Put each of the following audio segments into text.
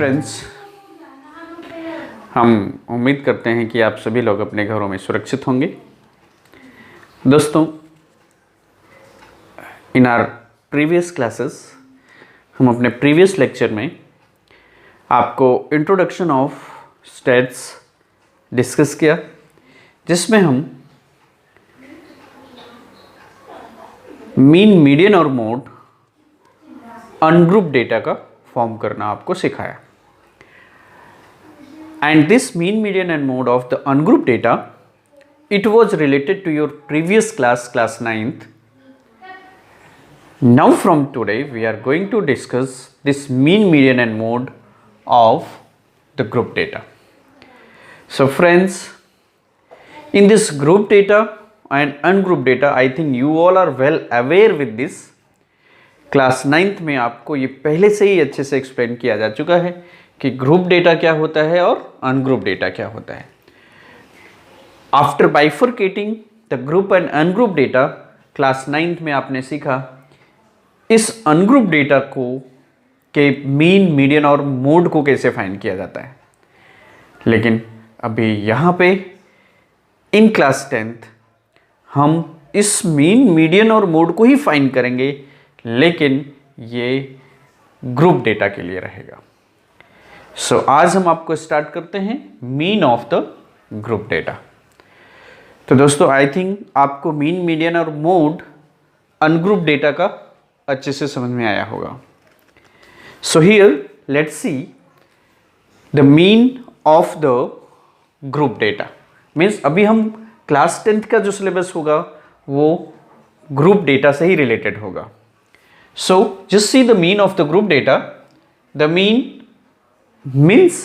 Friends, हम उम्मीद करते हैं कि आप सभी लोग अपने घरों में सुरक्षित होंगे। दोस्तों, इन आवर प्रीवियस क्लासेस हम अपने प्रीवियस लेक्चर में आपको इंट्रोडक्शन ऑफ स्टेट्स डिस्कस किया, जिसमें हम मीन, मीडियन और मोड अनग्रुप डेटा का फॉर्म करना आपको सिखाया। And this mean, median and mode of the ungroup data, it was related to your previous class 9th. Now from today we are going to discuss this mean, median and mode of the group data. So friends, in this group data and ungroup data, I think you all are well aware with this. Class 9th में आपको ये पहले से ही अच्छे से explain किया जा चुका है कि ग्रुप डेटा क्या होता है और अनग्रुप डेटा क्या होता है। After bifurcating the group and ungroup data, class 9th में आपने सीखा इस अनग्रुप डेटा को के मीन, मीडियन और मोड को कैसे फाइंड किया जाता है। लेकिन अभी यहाँ पे इन क्लास 10th हम इस मीन, मीडियन और मोड को ही फाइंड करेंगे, लेकिन ये ग्रुप डेटा के लिए रहेगा। सो आज हम आपको स्टार्ट करते हैं mean of the group data. तो दोस्तों, आई थिंक आपको मीन, मीडियन और मोड अनग्रुप डेटा का अच्छे से समझ में आया होगा। So here let's see the mean of the group data. Means अभी हम क्लास 10th का जो सिलेबस होगा वो ग्रुप डेटा से ही रिलेटेड होगा। So just see the mean of the group data. The mean means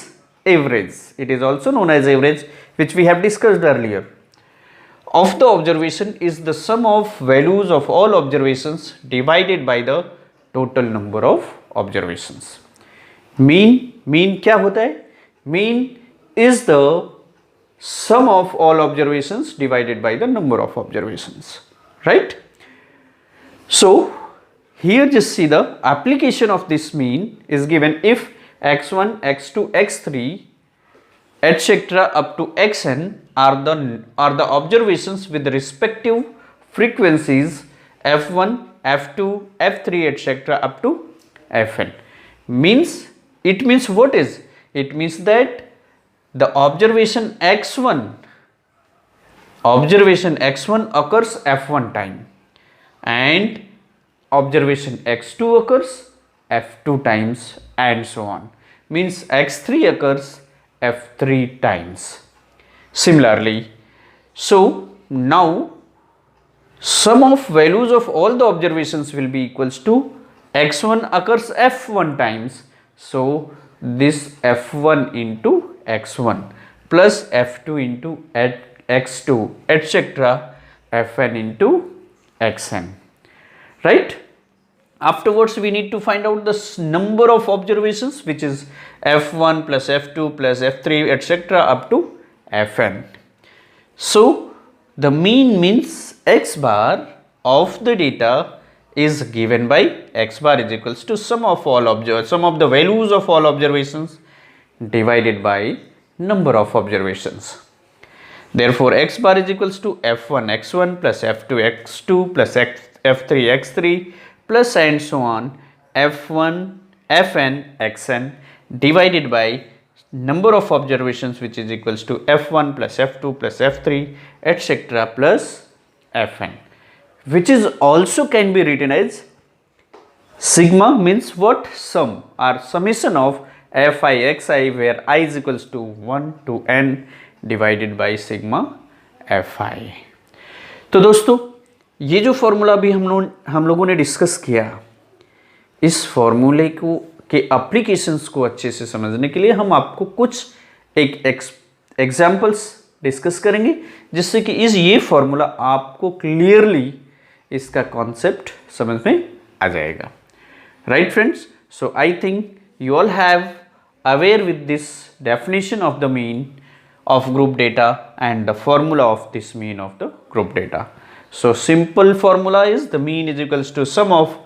average. It is also known as average, which we have discussed earlier. Of the observation is the sum of values of all observations divided by the total number of observations. Mean क्या होता है? Mean is the sum of all observations divided by the number of observations. Right? So here just see the application of this mean is given if x1, x2, x3 etc. up to xn are the observations with the respective frequencies f1, f2, f3 etc. up to fn. It means what is? It means that the observation x1 occurs f1 time and observation x2 occurs f2 times and so on. Means x3 occurs f3 times. Similarly, so now sum of values of all the observations will be equals to x1 occurs f1 times. So this f1 into x1 plus f2 into x2 etc. fn into xn. Right? Afterwards we need to find out the number of observations, which is f1 plus f2 plus f3 etc. up to fn. So the mean means x bar of the data is given by x bar is equals to sum of the values of all observations divided by number of observations. Therefore x bar is equals to f1 x1 plus f2 x2 plus f3 x3 plus and so on f1 fn xn divided by number of observations, which is equals to f1 plus f2 plus f3 etc. plus fn, which is also can be written as sigma. Means what? Sum or summation of fi xi, where I is equals to 1 to n divided by sigma fi. तो दोस्तों, ये जो formula भी हम लोगों ने discuss किया, इस फॉर्मूले को के एप्लीकेशंस को अच्छे से समझने के लिए हम आपको कुछ एग्जांपल्स डिस्कस करेंगे, जिससे कि ये फॉर्मूला आपको क्लियरली इसका कॉन्सेप्ट समझ में आ जाएगा। Right friends? So I think you all have aware with this definition of the mean of group data and the formula of this mean of the group data. So simple formula is the mean is equals to sum of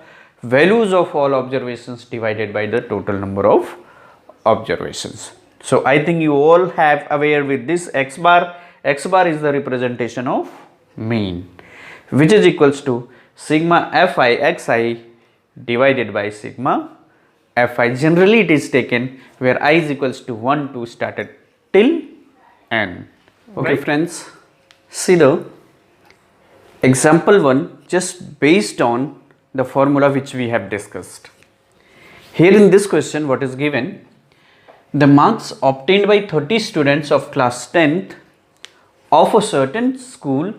values of all observations divided by the total number of observations. So I think you all have aware with this x bar. X bar is the representation of mean, which is equals to sigma fi xi divided by sigma fi. Generally it is taken where I is equals to 1 to started till n. Okay, right, friends, see the example 1 just based on the formula which we have discussed. Here in this question what is given, the marks obtained by 30 students of class 10th of a certain school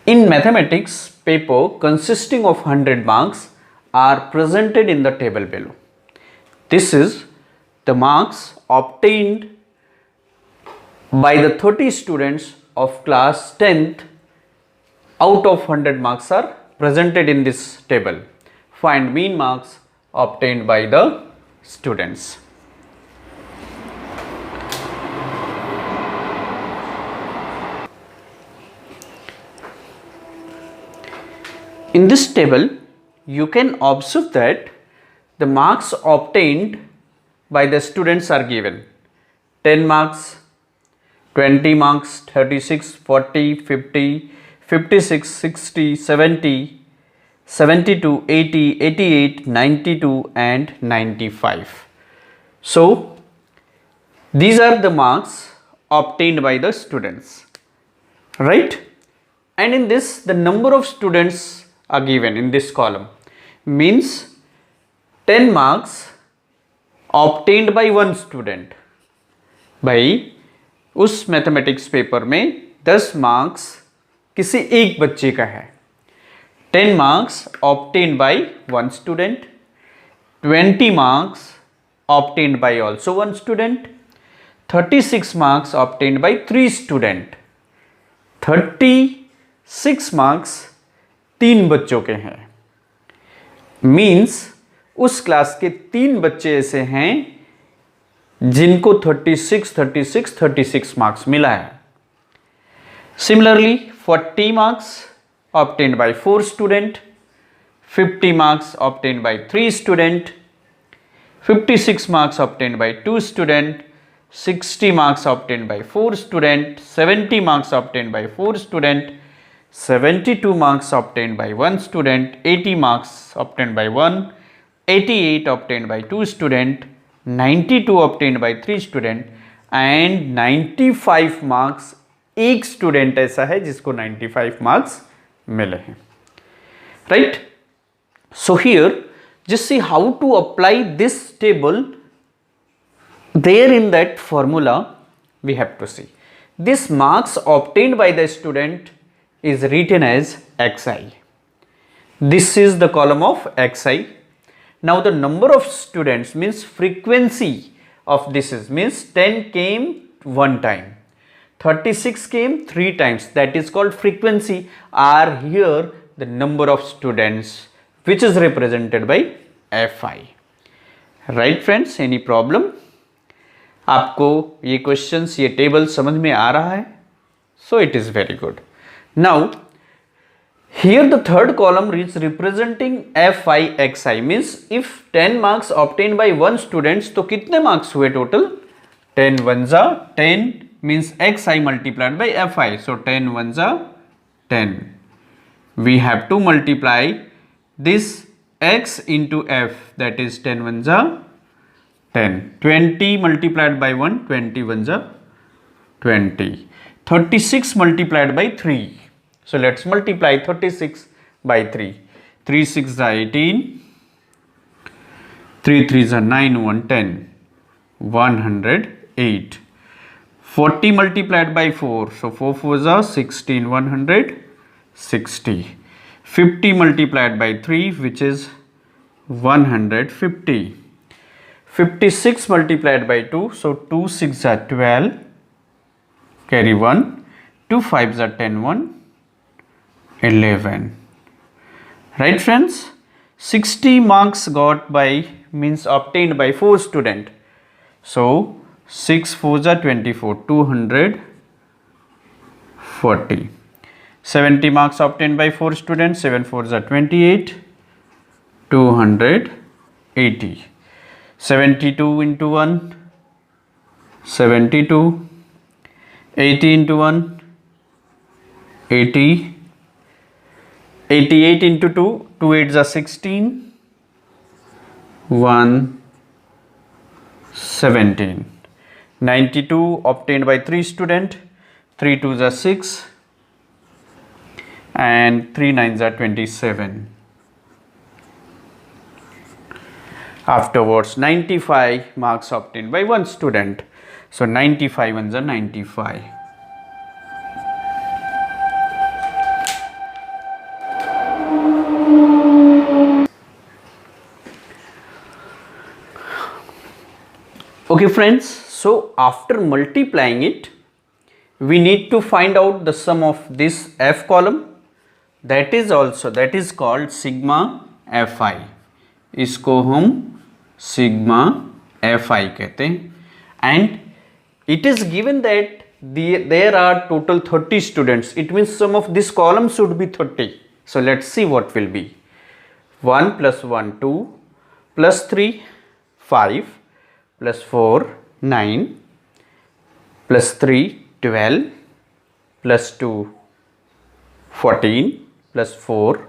in mathematics paper consisting of 100 marks are presented in the table below. This is the marks obtained by the 30 students of class 10th out of 100 marks are presented in this table. Find mean marks obtained by the students. In this table, you can observe that the marks obtained by the students are given 10 marks, 20 marks, 36, 40, 50, 56, 60, 70, 72, 80, 88, 92 and 95. So, these are the marks obtained by the students, right? And in this, the number of students are given in this column, means 10 marks obtained by one student. भाई उस mathematics paper में 10 marks किसी एक बच्चे का है. 10 marks obtained by one student, 20 marks obtained by also one student, 36 marks obtained by 3 student, 36 marks 3 बच्चों के हैं. मीन्स उस क्लास के 3 बच्चे ऐसे हैं जिनको 36 मार्क्स मिला है. Similarly 40 marks obtained by 4 student, 50 marks obtained by 3 student, 56 marks obtained by 2 student, 60 marks obtained by 4 student, 70 marks obtained by 4 student, 72 marks obtained by 1 student, 80 marks obtained by 1, 88 obtained by 2 student, 92 obtained by 3 student and 95 marks एक student ऐसा है जिसको 95 marks मिले हैं. Right? So here just see how to apply this table. There in that formula we have to see this marks obtained by the student is written as xi. This is the column of xi. Now the number of students means frequency of this is means 10 came one time, 36 came 3 times, that is called frequency. Are here the number of students which is represented by fi. Right friends, any problem? आपको ये questions ये table समझ में आ रहा है? So it is very good. Now here the third column is representing fi xi means if 10 marks obtained by one students तो कितने marks हुए total? 10 ones are 10 means xi multiplied by fi. So 10 ones are 10. We have to multiply this x into f, that is 10 ones are 10. 20 multiplied by 1, 20 ones are 20. 36 multiplied by 3. So let's multiply 36 by 3. 3 6 are 18. 3 3s are 9, 1 10. 108. 40 multiplied by 4. So 4 4s are 16, 160. 50 multiplied by 3, which is 150. 56 multiplied by 2, so 2 6 are 12, carry 1, 2 5s are 10, 1, 11. Right friends, 60 marks got by means obtained by 4 student. So 6 4s are 24, 240. 70 marks obtained by 4 students, 7 4s are 28, 280. 72 into 1, 72, 80 into 1, 80, 88 into 2, 2 8s are 16, 117. 92 obtained by 3 student, 3 2s are 6 and 3 9s are 27. Afterwards 95 marks obtained by 1 student, so 95 ones are 95. Okay friends, so after multiplying it, we need to find out the sum of this F column, that is called sigma Fi. इसको हम sigma Fi कहते हैं, and it is given that there are total 30 students. It means sum of this column should be 30. So let's see what will be. 1 plus 1 2 plus 3 5 plus 4 9 plus 3 12 plus 2 14 plus 4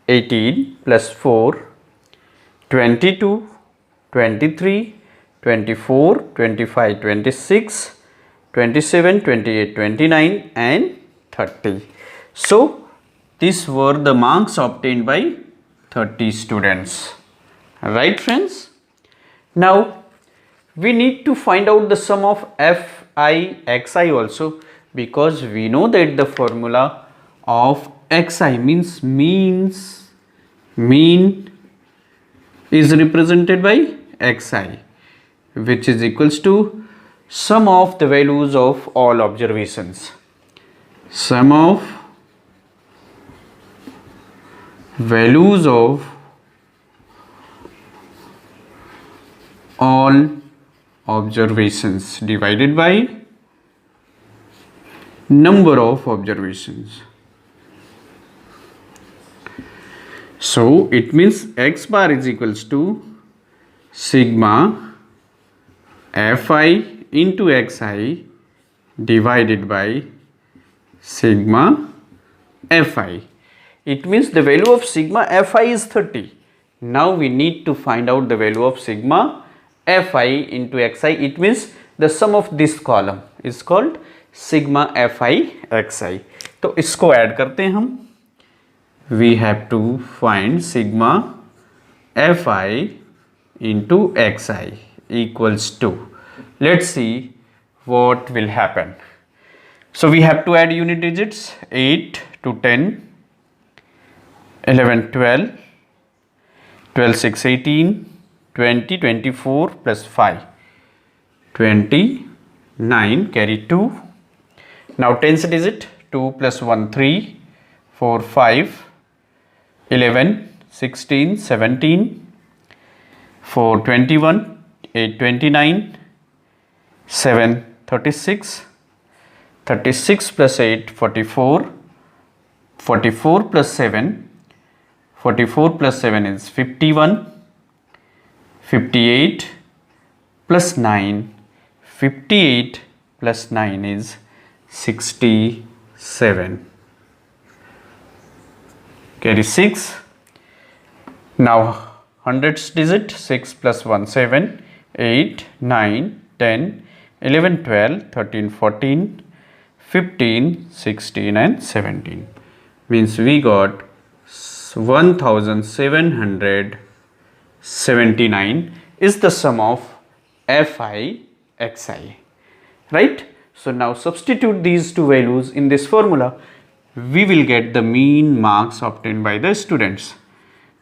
18 plus 4 22 23 24 25 26 27 28 29 and 30. So these were the marks obtained by 30 students. Right friends? Now we need to find out the sum of Fi Xi also, because we know that the formula of Xi means mean is represented by Xi, which is equals to sum of the values of all observations. Sum of values of all observations divided by number of observations. So it means X bar is equals to sigma Fi into Xi divided by sigma Fi. It means the value of sigma Fi is 30. Now we need to find out the value of sigma Fi into Xi. It means the sum of this column is called sigma Fi Xi. तो इसको add करते हैं हम. We have to find sigma Fi into Xi equals to. Let's see what will happen. So we have to add unit digits 8 to 10, 11 12, 12 6 18, 20 24 plus 5 29, carry 2. Now tens digit 2 plus 1 3, 4 5, 11 16 17, 4 21, 8 29, 7 36, 36 plus 8 44, 44 plus 7, 44 plus 7 is 51, 58 plus 9, 58 plus 9 is 67. Carry 6. Now hundreds digit 6 plus 1 7, 8 9 10, 11 12, 13 14, 15 16 and 17. Means we got 1779 is the sum of Fi Xi. Right? So now substitute these two values in this formula. We will get the mean marks obtained by the students.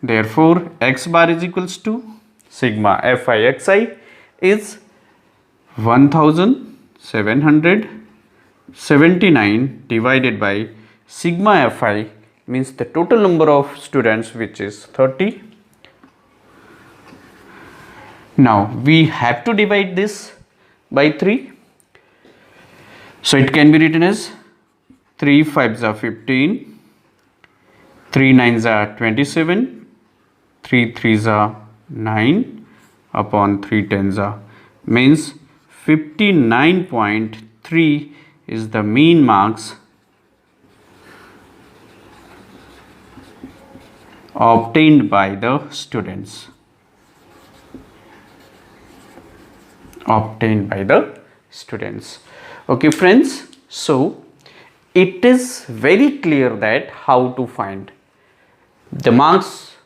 Therefore, X bar is equals to sigma Fi Xi is 1779 divided by sigma Fi, means the total number of students, which is 30. Now we have to divide this by 3. So it can be written as 3 5s are 15, 3 9s are 27, 3 3s are 9, upon 3 tens means 59.3 is the mean marks obtained by the students. Okay friends, so it is very clear that how to find the marks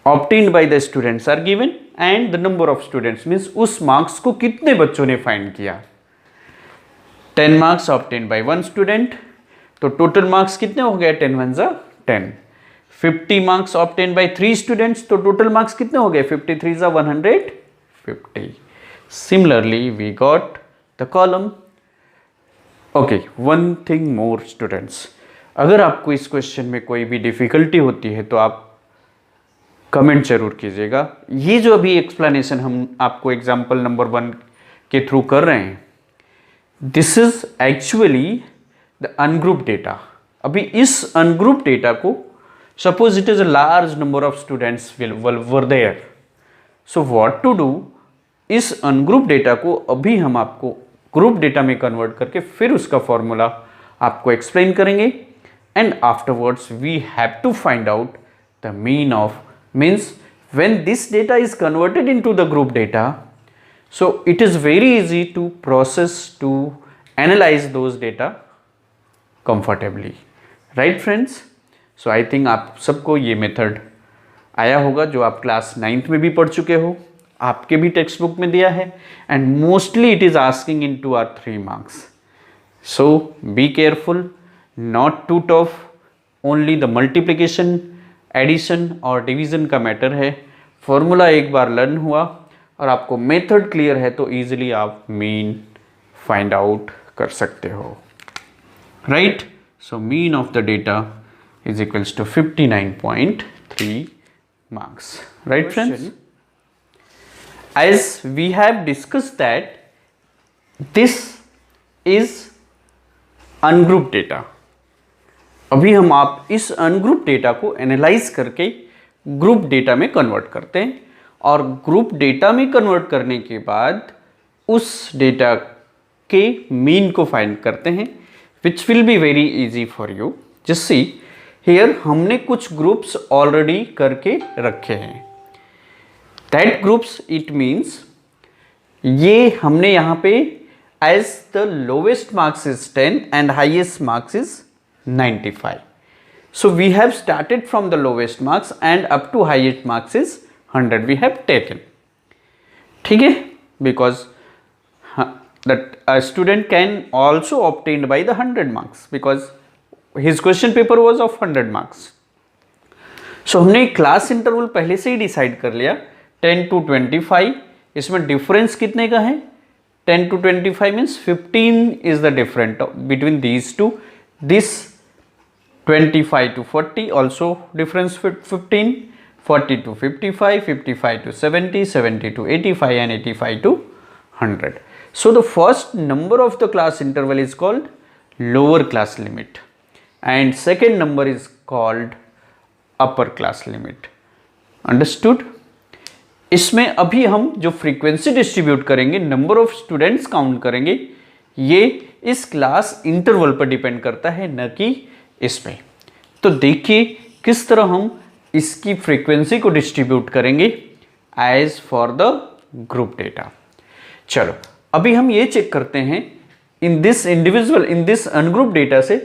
obtained by the students are given and the number of students means उस marks को कितने बच्चों ने find किया. 10 marks obtained by one student, तो total marks कितने हो गए? 10 ones are 10. 50 marks obtained by 3 students, तो total marks कितने हो गए? 53 are 150. Similarly, we got the column. Okay, one thing more students, अगर आपको इस क्वेश्चन में कोई भी डिफिकल्टी होती है तो आप कमेंट जरूर कीजिएगा. ये जो अभी एक्सप्लेनेशन हम आपको एग्जाम्पल नंबर 1 के थ्रू कर रहे हैं, this is actually the ungroup data. अभी इस अनग्रुप डेटा को suppose it is a large number of students were there, so what to do, इस अनग्रुप डेटा को अभी हम आपको ग्रुप डेटा में कन्वर्ट करके फिर उसका फॉर्मूला आपको एक्सप्लेन करेंगे. And afterwards we have to find out the mean of, means when this data is converted into the group data, so it is very easy to process, to analyze those data comfortably, right friends? So I think आप सबको ये method आया होगा जो आप class 9th में भी पढ़ चुके हो, आपके भी टेक्स्ट बुक में दिया है, and mostly it is asking in two or 3 marks. So be careful not to tough, only the multiplication, addition और डिवीज़न का मैटर है. फॉर्मूला एक बार लर्न हुआ और आपको मेथड क्लियर है तो इजीली आप मीन फाइंड आउट कर सकते हो, right? So mean of the data is equals to 59.3 marks, right friends? As we have discussed that this is ungroup data. अभी हम आप इस अनग्रुप डेटा को एनालाइज करके ग्रुप डेटा में कन्वर्ट करते हैं और ग्रुप डेटा में कन्वर्ट करने के बाद उस डेटा के मीन को फाइंड करते हैं, which will be very easy for you. Just see here हमने कुछ ग्रुप्स ऑलरेडी करके रखे हैं. दैट ग्रुप्स इट मीन्स ये हमने यहाँ पे as the lowest marks is 10 and highest marks is 95. So we have started from the lowest marks and up to highest marks is 100 we have taken. ठीक है? Because that a student can also obtained by the 100 marks because his question paper was of 100 marks. So हमने class interval पहले से ही decide कर लिया 10 to 25. इसमें difference कितने का है? 10 to 25 means 15 is the difference between these two. This 25 to 40 also difference 15, 40 to 55, 55 to 70, 70 to 85 and 85 to 100. So the first number of the class interval is called lower class limit and second number is called upper class limit. Understood? इसमें अभी हम जो frequency distribute करेंगे, number of students count करेंगे, ये इस class interval पर depend करता है, न कि इसमें. तो देखिए किस तरह हम इसकी फ्रीक्वेंसी को डिस्ट्रीब्यूट करेंगे as for the group data. चलो अभी हम ये चेक करते हैं in this individual, in this ungroup data से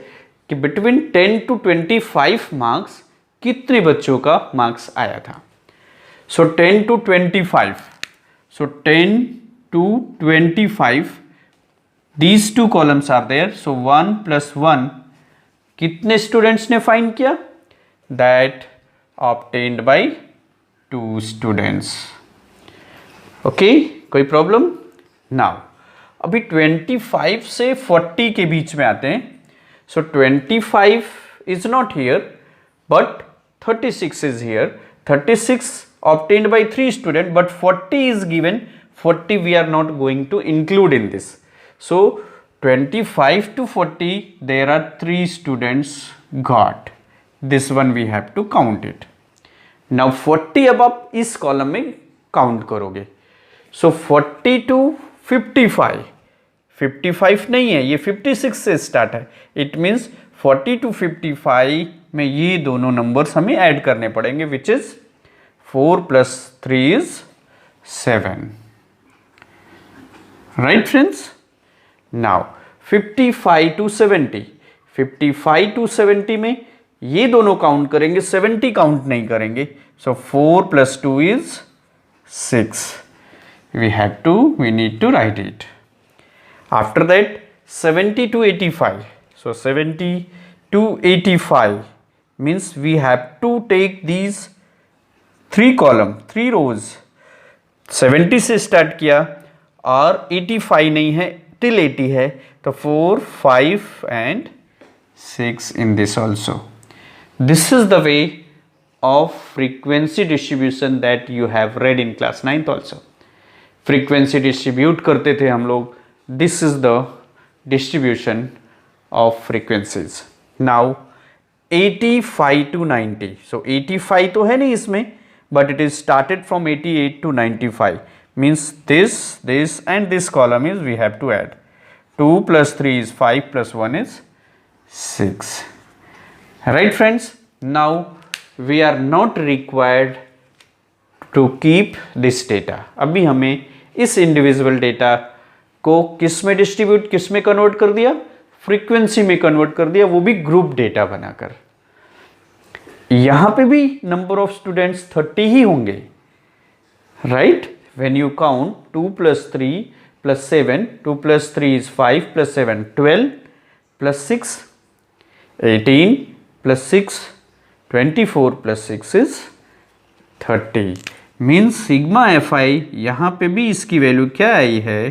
कि बिटवीन 10 to 25 मार्क्स कितने बच्चों का मार्क्स आया था. सो 10 to 25, so 10 to 25 these two columns are there. So 1 plus 1 कितने स्टूडेंट्स ने फाइंड किया? That obtained by 2 students. Okay, कोई प्रॉब्लम? नाउ अभी 25 से 40 के बीच में आते हैं. सो 25 is not here but 36 is here. 36 obtained by 3 students but 40 is given. 40 we are not going to include in this. So 25 to 40 there are 3 students got. This one we have to count it. Now 40 above इस column में count करोगे. सो 40 to 55, 55 नहीं है, ये 56 से start है. It means 40 to 55 में ये दोनों नंबर्स हमें ऐड करने पड़ेंगे, which is 4 plus 3 is 7. Right friends? Now 55 to 70, 55 to 70 में ये दोनों काउंट करेंगे, 70 काउंट नहीं करेंगे. सो 4 plus 2 is 6. We need to write it. After that 70 to 85. So 70 to 85 means we have to take these 3 column, 3 rows. 70 से start किया और 85 नहीं है, till 80 है, तो 4, 5 and 6 in this also. This is the way of frequency distribution that you have read in class 9th also. Frequency distribute करते थे हम लोग. This is the distribution of frequencies. Now 85 to 90. So 85 तो है नहीं इसमें, but it is started from 88 to 95. Means this and this column is we have to add. 2 plus 3 is 5 plus 1 is 6. Right friends? Now we are not required to keep this data. अभी हमें इस individual data को किस में distribute, किस में convert कर दिया, फ्रीक्वेंसी में कन्वर्ट कर दिया, वो भी ग्रुप डेटा बनाकर. यहां पे भी नंबर ऑफ स्टूडेंट्स 30 ही होंगे. Right? When you count 2 plus 3 plus 7, 2 plus 3 is 5 plus 7 12 plus 6 18 plus 6 24 plus 6 is 30. Means sigma fi यहाँ पे भी इसकी वैल्यू क्या आई है,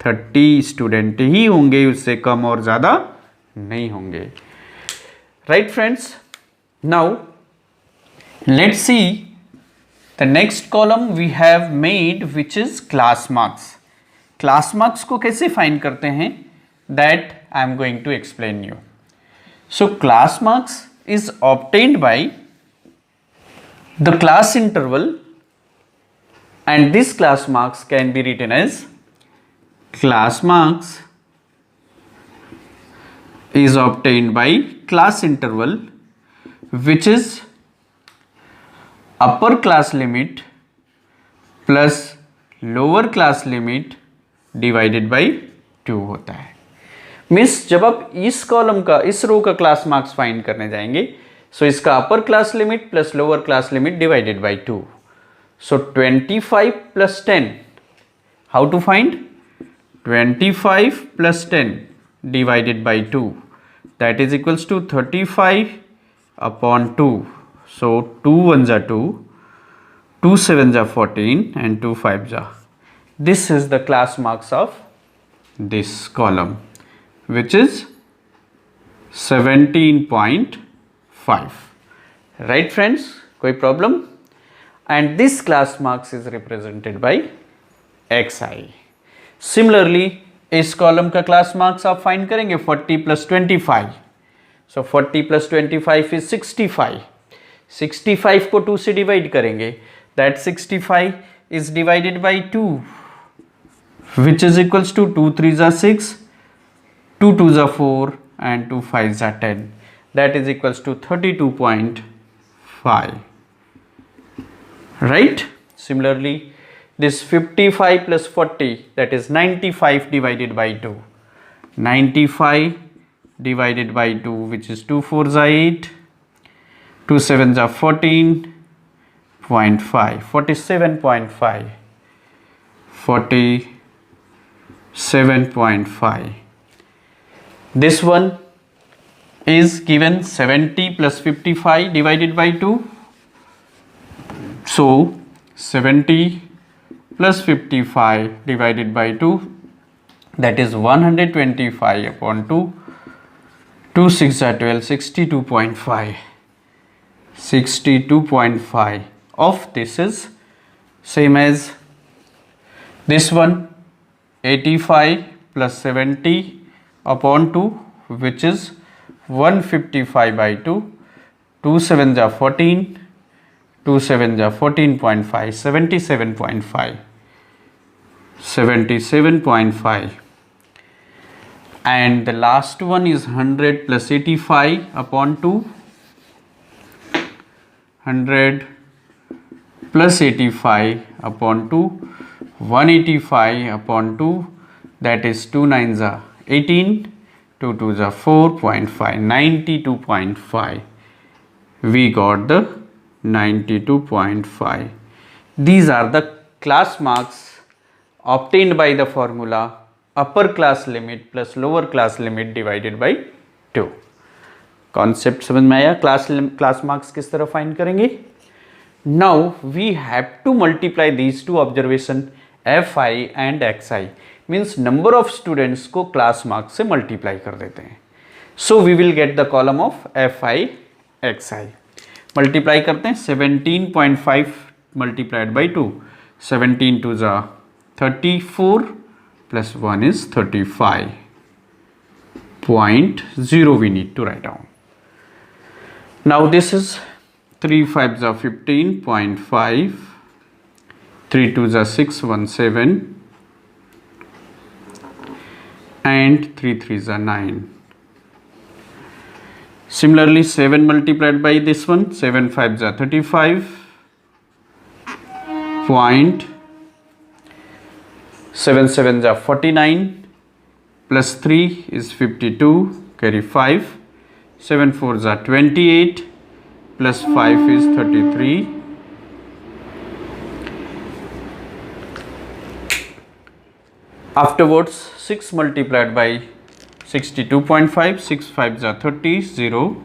30 स्टूडेंट ही होंगे, उससे कम और ज़्यादा नहीं होंगे. Right friends? Now let's see the next column we have made which is class marks. Class marks को कैसे फाइंड करते हैं, that I am going to explain you. So class marks is obtained by the class interval, and this class marks can be written as class marks is obtained by class interval which is upper class limit plus lower class limit divided by 2 होता है. Miss जब आप इस column का, इस रो का class marks find करने जाएंगे, सो इसका upper class limit plus lower class limit divided by 2. So 25 plus 10, how to find 25 plus 10 divided by 2, that is equals to 35 upon 2. So 2 1 जा 2, 2 7 जा 14 and 2 5 जा. This is the class marks of this column, which is 17.5. Right friends? कोई problem? And this class marks is represented by xi. Similarly, इस column का class marks आप find करेंगे 40 plus 25. So 40 plus 25 is 65. 65 को 2 से divide करेंगे. That 65 is divided by 2, which is equals to 2 3s are 6. 2 2s are 4 and 2 5s are 10. That is equals to 32.5. Right? Similarly, this 55 plus 40, that is 95 divided by 2. 95 divided by 2, which is 2 4s are 8. 2 7s are 14.5. 47.5. 47.5. This one is given 70 plus 55 divided by 2. So 70 plus 55 divided by 2, that is 125 upon 2. 2 6 are 12, 62.5. 62.5 of this is same as this one, 85 plus 70 upon 2, which is 155 by 2. 2 7s are 14, 2 7 जा 14.5, 77.5, 77.5. And the last one is 100 plus 85 upon 2, 100 plus 85 upon 2, 185 upon 2, that is 2 9s are 18, 2 2s are 4.5, 92.5. We got the 92.5. These are the class marks obtained by the formula upper class limit plus lower class limit divided by 2. Concept समझ में आया? Class marks किस तरह find करेंगे? Now we have to multiply these two observation fi and xi, means number of students को class marks से multiply कर देते हैं. So we will get the column of fi xi. Multiply करते हैं. 17.5 मल्टीप्लाइड बाई 2, 17 2 जा 34 plus 1 is 35.0 we need to write down. Now this is 3 5s are 15.5, 3 2s are 617 and 3 3s are 9. Similarly 7 multiplied by this one, 7 5s are 35. 7 7s are 49 plus 3 is 52, carry 5. 7 4s are 28 plus 5 is 33. Afterwards 6 multiplied by 62.5, 6 5s are 30, 0.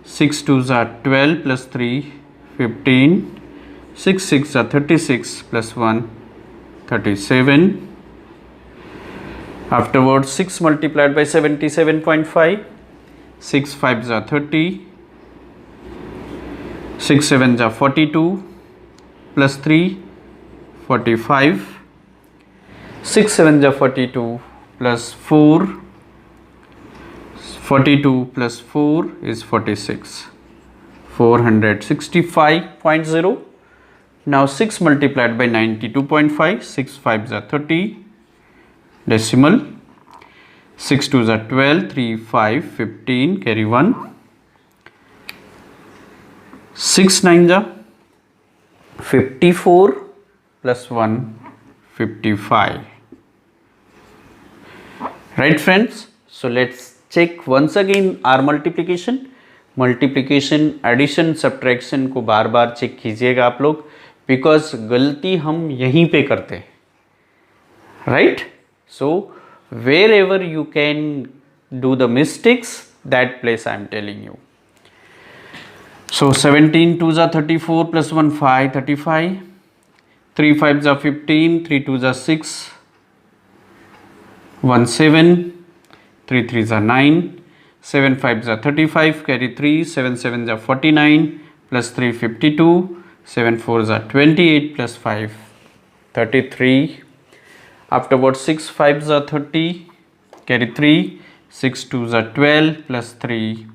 6 2s are 12 plus 3, 15. 6 6 are 36 plus 1, 37. Afterwards 6 multiplied by 77.5, 6 5s are 30, 6 7s are 42 plus 3, 45. 6 7s are 42 plus 4, 42 plus 4 is 46, 465.0. Now 6 multiplied by 92.5, 6 5s are 30, decimal, 6 2s are 12, 3 5, 15, carry 1, 6 9s are 54 plus 1, 55. Right friends? So let's check once again our multiplication. Multiplication, addition, subtraction को बार बार check कीजिएगा आप लोग, because गलती हम यहीं पे करते हैं. Right? So wherever you can do the mistakes, that place I am telling you. So 17 2s are 34 plus 1 5, 35. 3 5s are 15, 3 2s are 6, 1 7, 3 3s are 9, 7 5s are 35, carry 3, 7 7s are 49 plus 3 52, 7 4s are 28 plus 5 33. Afterwards 6 5s are 30, carry 3, 6 2s are 12 plus 3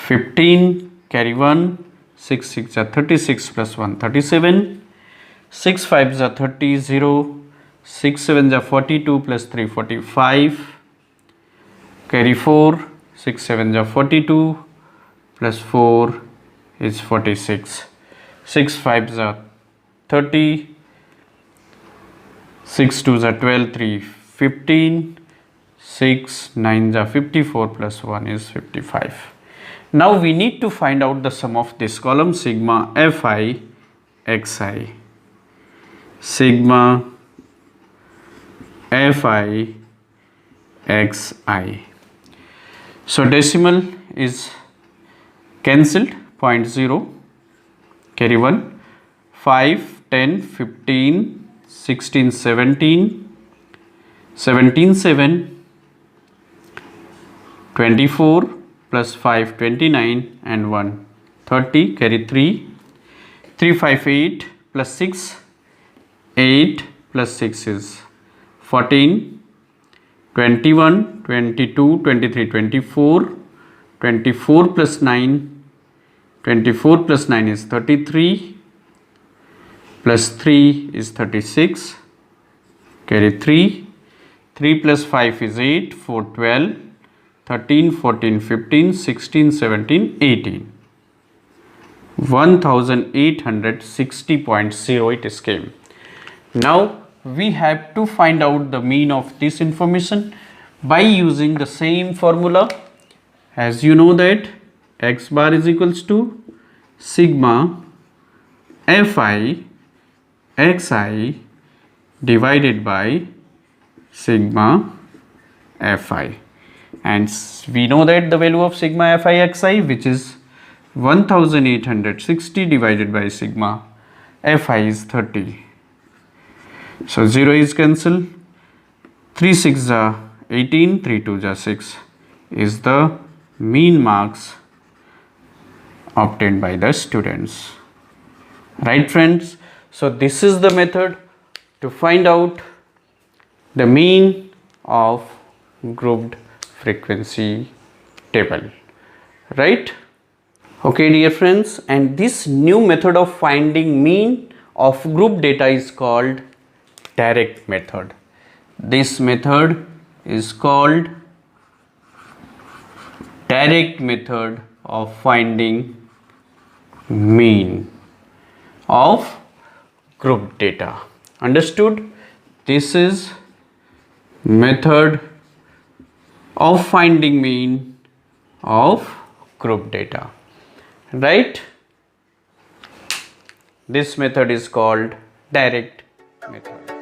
15, carry 1, 6 6 are 36 plus 1 37. 6 5s are 30, 0, 6 7s are 42 plus 3 45, carry 4, 6 7s are 42 plus 4 is 46. 6 5s are 30, 6 2s are 12, 3 15, 6 9s are 54 plus 1 is 55. Now we need to find out the sum of this column, sigma fi xi. Sigma fi xi. So decimal is cancelled, 0.0, carry 1, 5 10 15 16 17, 17 7, 24 plus 5 29 and 1 30, carry 3, 3 5 8 plus 6, 8 plus 6 is 14, 21 22 23 24, 24 plus 9 24 plus 9 is 33, plus 3 is 36, carry 3, 3 plus 5 is 8, 4, 12, 13, 14, 15, 16, 17, 18. 1860.0 it is came. Now we have to find out the mean of this information by using the same formula. As you know that x bar is equals to sigma fi xi divided by sigma fi, and we know that the value of sigma fi xi, which is 1860 divided by sigma fi is 30. So 0 is cancelled, 3 6 are 18, 3 2 are 6 is the mean marks obtained by the students. Right friends? So this is the method to find out the mean of grouped frequency table. Right? Okay dear friends, and this new method of finding mean of group data is called direct method. This method is called direct method of finding mean of group data. Understood? This is method of finding mean of group data. Right? This method is called direct method.